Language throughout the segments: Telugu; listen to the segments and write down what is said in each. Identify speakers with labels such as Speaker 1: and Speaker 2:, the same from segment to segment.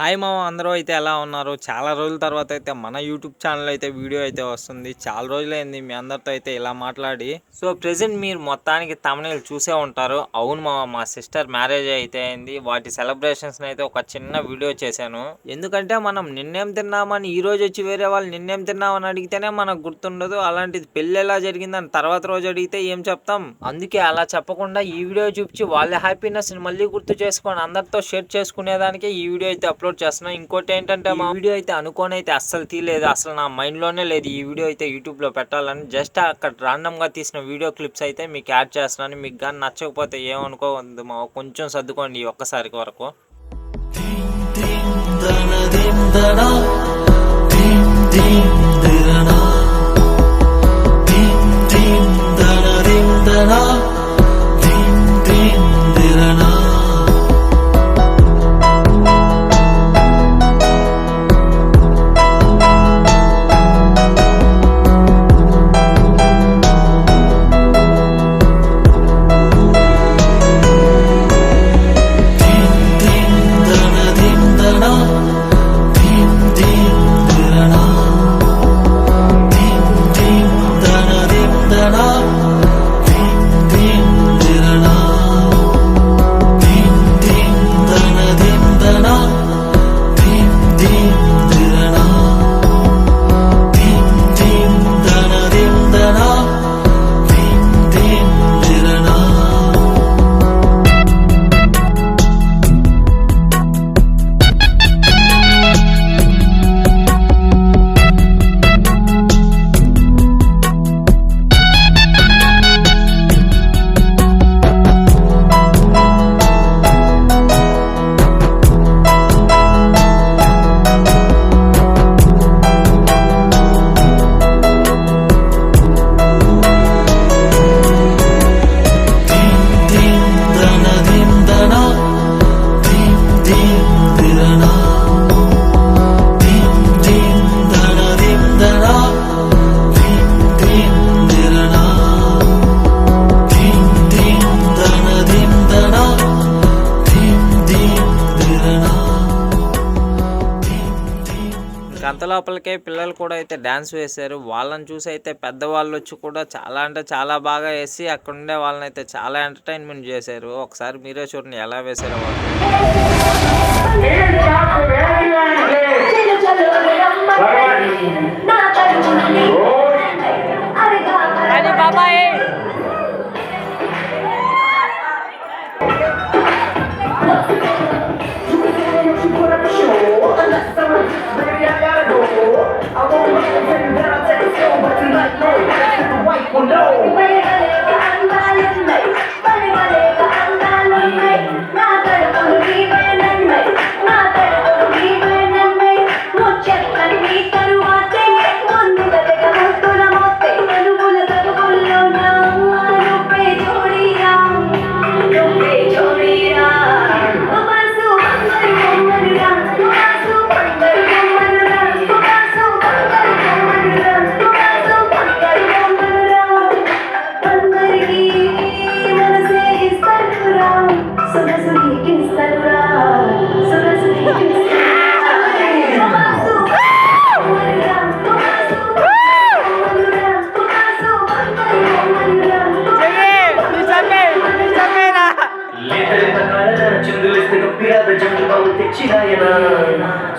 Speaker 1: హాయ్ మామ, అందరూ అయితే ఎలా ఉన్నారు? చాలా రోజుల తర్వాత అయితే మన యూట్యూబ్ ఛానల్ అయితే వీడియో అయితే వస్తుంది. చాలా రోజులైంది మీ అందరితో అయితే ఇలా మాట్లాడి. సో ప్రెసెంట్ మీరు మొత్తానికి తమ్నెయిల్ చూసే ఉంటారు. అవును మామ, మా సిస్టర్ మ్యారేజ్ అయితే అయింది. వాటి సెలబ్రేషన్స్ అయితే ఒక చిన్న వీడియో చేశాను. ఎందుకంటే మనం నిన్నేం తిన్నామని ఈ రోజు వచ్చి వేరే వాళ్ళు నిన్నేం తిన్నామని అడిగితేనే మనకు గుర్తుండదు. అలాంటిది పెళ్ళి ఎలా జరిగిందని తర్వాత రోజు అడిగితే ఏం చెప్తాం? అందుకే అలా చెప్పకుండా ఈ వీడియో చూపించి వాళ్ళ హ్యాపీనెస్ ని మళ్ళీ గుర్తు చేసుకొని అందరితో షేర్ చేసుకునేదానికి ఈ వీడియో అయితే అప్లోడ్ చేస్తున్నా. ఇంకోటి ఏంటంటే మా వీడియో అయితే అనుకోని అయితే అస్సలు తీయలేదు. అసలు నా మైండ్ లోనే లేదు ఈ వీడియో అయితే యూట్యూబ్ లో పెట్టాలని. జస్ట్ అక్కడ రాండమ్ గా తీసిన వీడియో క్లిప్స్ అయితే మీకు యాడ్ చేస్తున్నాను. మీకు కానీ నచ్చకపోతే ఏమనుకోవద్దు మా, కొంచెం సర్దుకోండి ఒక్కసారికి వరకు. గంత లోపలికే పిల్లలు కూడా అయితే డ్యాన్స్ వేశారు. వాళ్ళని చూసి అయితే పెద్దవాళ్ళు వచ్చి కూడా చాలా అంటే చాలా బాగా వేసి అక్కడ ఉండే వాళ్ళని అయితే చాలా ఎంటర్టైన్మెంట్ చేశారు. ఒకసారి మీరే చూడండి ఎలా వేశారో వాళ్ళు.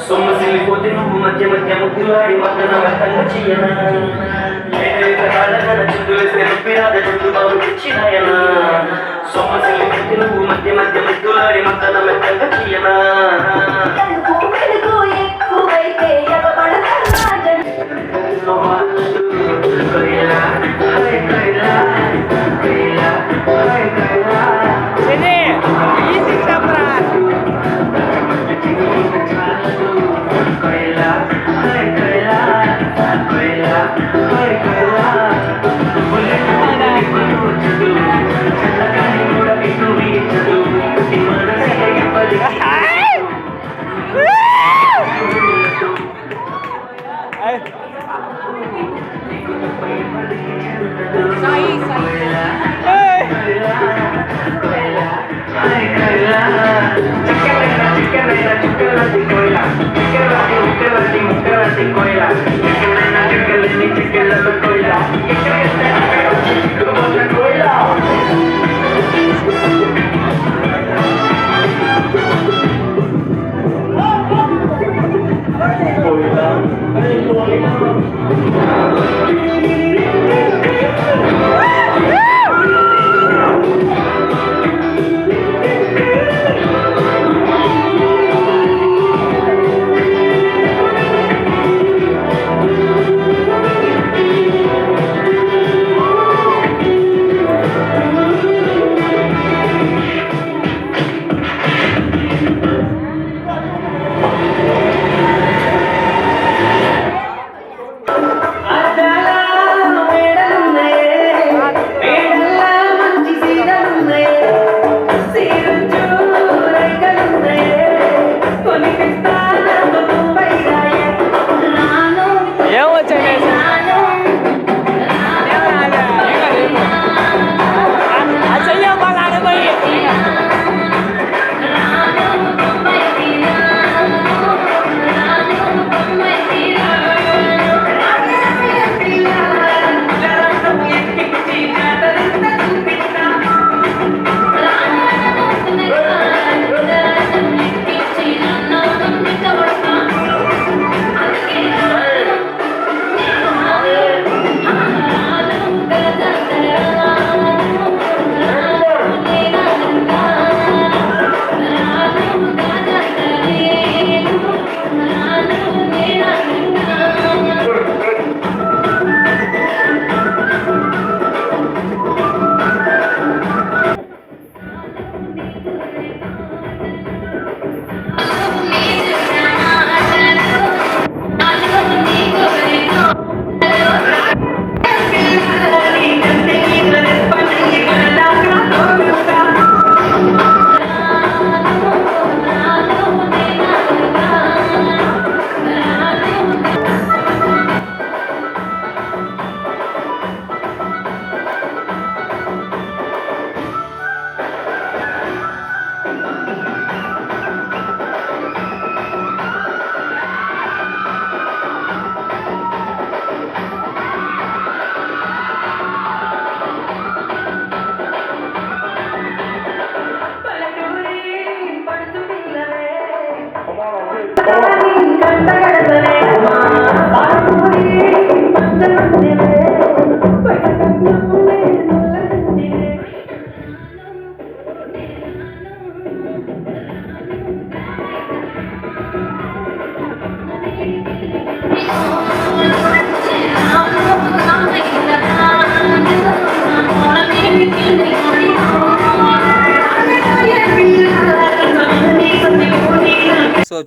Speaker 2: సొమ్మసిల్లిపోతే నువ్వు మధ్య మధ్య ముద్దులాడి మద్దన వ్యక్తంగా చెయ్యనా చిందులేస్తే నొప్పి రాద చుట్టూ బాబు తెచ్చినాయనా సొమ్మసిల్లిపోతే నువ్వు మధ్య మధ్య ముద్దులాడి మద్దన వ్యక్తంగా చెయ్యనా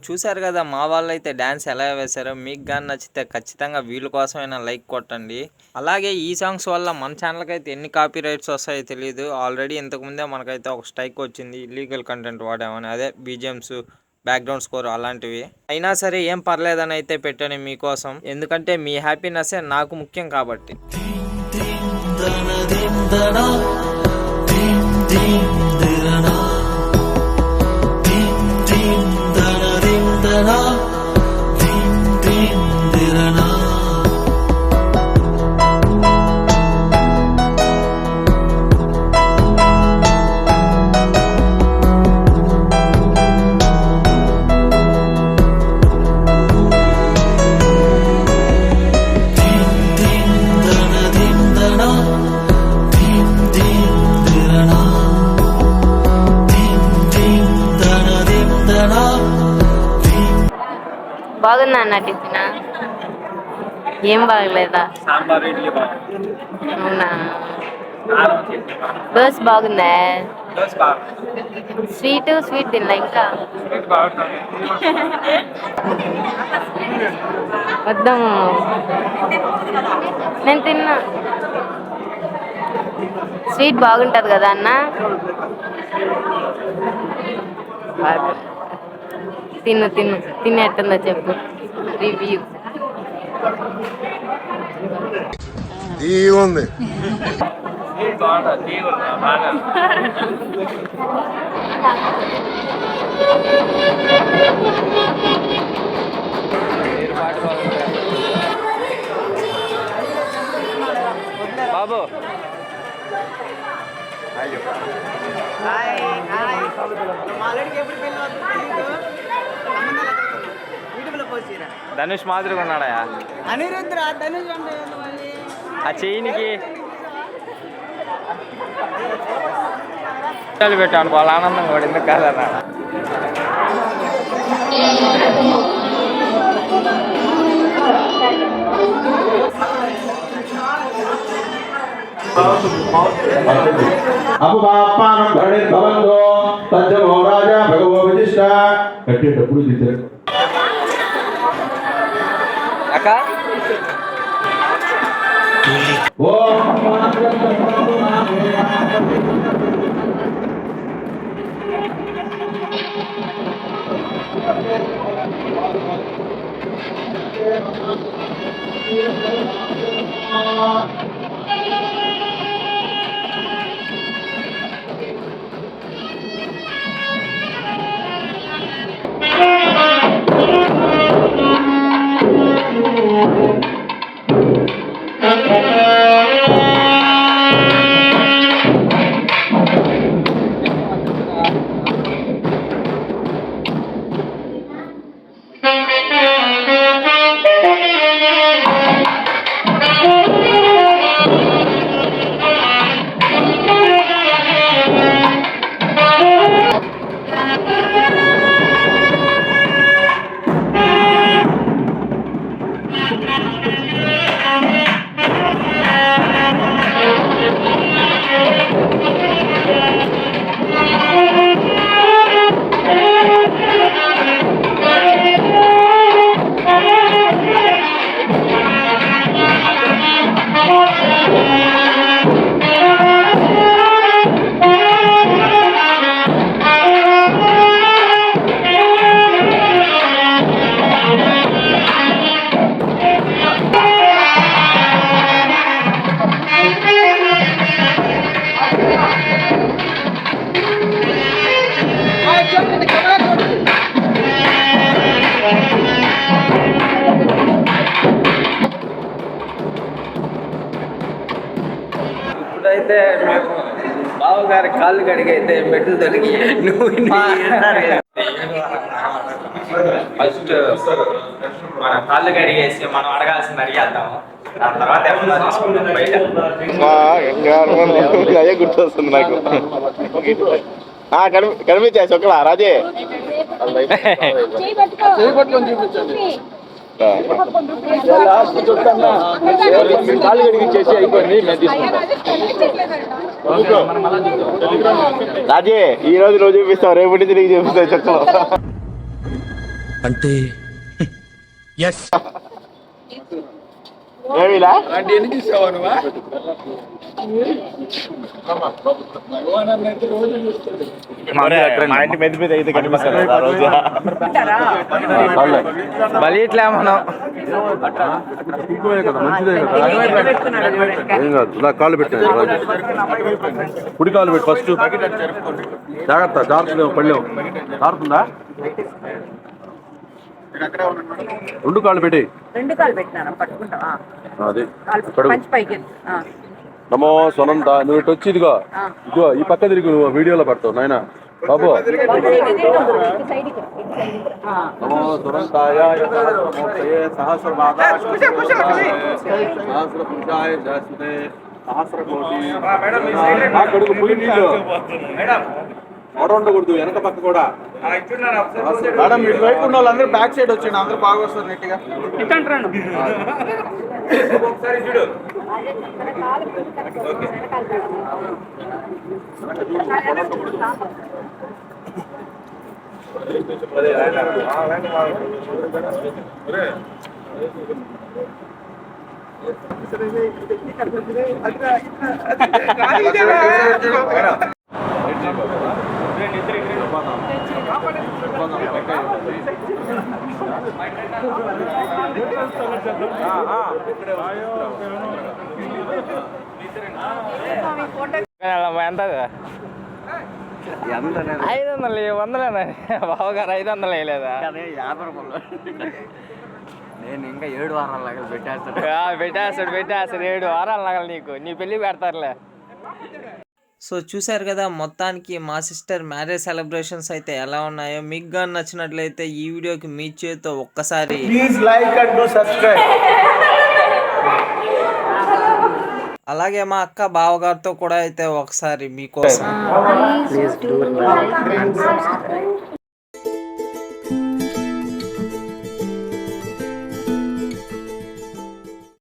Speaker 1: చూశారు కదా మా వాళ్ళు అయితే డ్యాన్స్ ఎలా వేశారో. మీకు కానీ నచ్చితే ఖచ్చితంగా వీళ్ళ కోసమైనా లైక్ కొట్టండి. అలాగే ఈ సాంగ్స్ వల్ల మన ఛానల్కి అయితే ఎన్ని కాపీ రైట్స్ వస్తాయో తెలియదు. ఆల్రెడీ ఇంతకుముందే మనకైతే ఒక స్ట్రైక్ వచ్చింది, ఇల్లీగల్ కంటెంట్ వాడామని. అదే బీజిఎమ్స్, బ్యాక్గ్రౌండ్ స్కోర్ అలాంటివి. అయినా సరే ఏం పర్లేదని అయితే పెట్టాను మీకోసం, ఎందుకంటే మీ హ్యాపీనెస్సే నాకు ముఖ్యం కాబట్టి.
Speaker 3: బాగుందా అన్న టిఫిన్? ఏం బాగలేదా?
Speaker 1: సాంబార్ ఇడ్లీ
Speaker 3: అవునా? దోశ బాగుందా? స్వీట్ తినలా ఇంకా? వద్దాము, నేను తిన్నా. స్వీట్ బాగుంటుంది కదా అన్న? తినేట్టుందో చెప్పు, రివ్యూ.
Speaker 4: ఉంది
Speaker 1: బాబు ధనుష్ మాదిరిగా ఉన్నాడా?
Speaker 5: అనిరుద్ర ధనుష్
Speaker 1: ఆ చెయ్యినికి పెట్టాను, వాళ్ళ ఆనందం కూడా ఎందుకు కాదన్నా.
Speaker 6: అపపాపానం భరణిర్భవంతో పంచమో రాజా భగవో విశిష్ట. కట్టేటప్పుడు దిద్దరు
Speaker 1: అక్క
Speaker 7: ఇప్పుడైతే మేము బావగారి కాళ్ళు కడిగైతే మెట్లు తొలగి నువ్వు
Speaker 1: ఫస్ట్ మన కాళ్ళు కడిగేసి మనం అడగాల్సింది అడిగేద్దాము. దాని తర్వాత ఏమన్నా తీసుకుంటాం బయట.
Speaker 6: అదే గుర్తొస్తుంది నాకు. కనిపించాయి ఒకలా రాజే పట్టుకొని చూపించండి. కాళ్ళు కడిగించేసి అయిపోయింది, మేము తీసుకుంటాం. రాజే ఈ రోజు నువ్వు చూపిస్తావు, రేపటి నుంచి నీకు చూపిస్తావు చెక్కలో.
Speaker 4: అంటే ఎస్
Speaker 6: ఏమిలా
Speaker 7: అంటే ఎన్ని చూసావా నువ్వా
Speaker 6: మా ఇంటి పెద్ద పెద్ద అయితే కనిపిస్తారు ఆ రోజు
Speaker 7: బలి ఇట్లా మనం
Speaker 8: కాళ్ళు పెట్టాను కుడి కాలు పెట్టి ఫస్ట్ జాగ్రత్త జాగ్రత్త పడలేవు జారుతుందా రెండు కాళ్ళు పెట్టి అది నమో సొనంత నువ్వు ఇటు వచ్చి ఇదిగో ఇదిగో ఈ పక్క తిరిగి నువ్వు వీడియోలో పడతావు నాయన బాబు నమో సురంతాయ సహస్రపాదాయ సహస్రపురుషాయ శాశ్వతే సహస్రకోటి కడుగు పులి నీళ్ళు ఉండకూడదు వెనక పక్క కూడా
Speaker 7: మేడం ఇటువైపు ఉన్న వాళ్ళందరూ బ్యాక్ సైడ్ వచ్చాను అందరూ బాగా వస్తారు నెట్గా ఒకసారి చూడు
Speaker 1: ఎంత 500 వందలేనా బావగారు 500 వేయలేదా
Speaker 7: 50 రూపాయలు నేను ఇంకా 7 వారాల లాగా పెట్టేస్తాడు
Speaker 1: పెట్టేస్తాడు 7 వారాల నగలు నీకు నీ పెళ్ళి పెడతారులే. సో చూసారు కదా మొత్తానికి మా సిస్టర్ మ్యారేజ్ సెలబ్రేషన్స్ అయితే ఎలా ఉన్నాయో. మీకు కానీ నచ్చినట్లయితే ఈ వీడియోకి మీ చేతితో ఒక్కసారి
Speaker 7: please like and do subscribe.
Speaker 1: అలాగే మా అక్క బావగారితో కూడా అయితే ఒకసారి మీకోసం
Speaker 3: Please do like and subscribe.